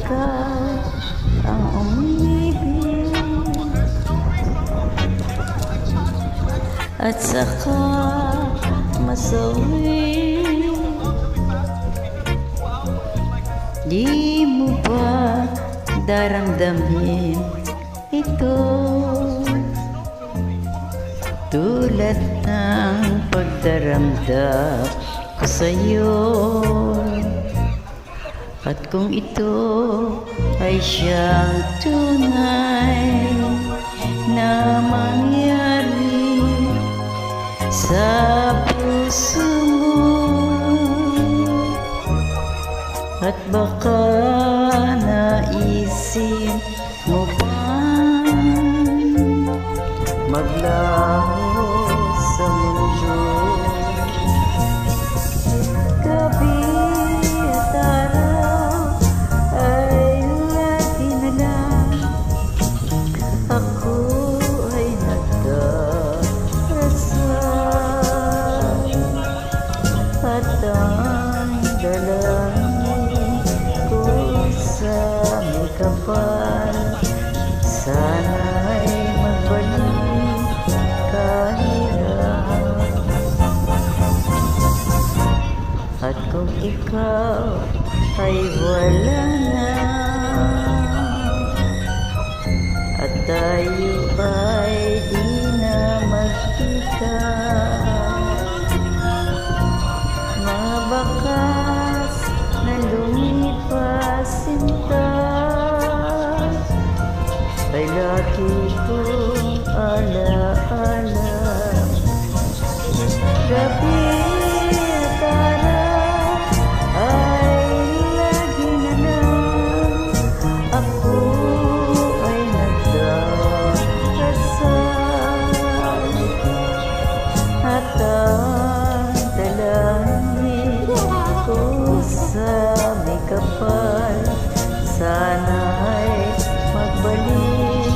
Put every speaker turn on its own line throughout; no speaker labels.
ikaw ang umibig at saka masawi. Di mo ba daramdamin ito tulad ng pagdaramdam ko sa'yo? At kung ito ay siyang tunay na mangyari sa puso mo, at baka naisip mo pang maglaho sa mundo. Gabi at araw ay lagi na lang ako ay nagdarasal, at ang dalangin ko sa may kapal, sana'y magbalik kahirap. At kung ikaw ay wala na at tayo ay di na magkita, mabakas na lumipas sinta ay lagi kong alaala. Gabi at araw ay lagi na lang ako ay nagdarasal, at ang dalangin ko sa may kapal, sana'y magbalik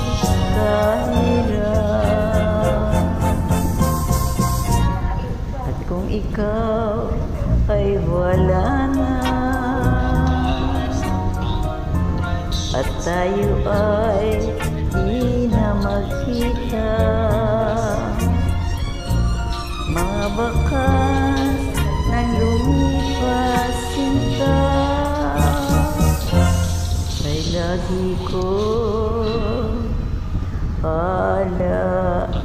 kahirap. At kung ikaw ay wala na at tayo ay di na magkita, mga bakas ng lumipas sinta ay lagi ko alaala.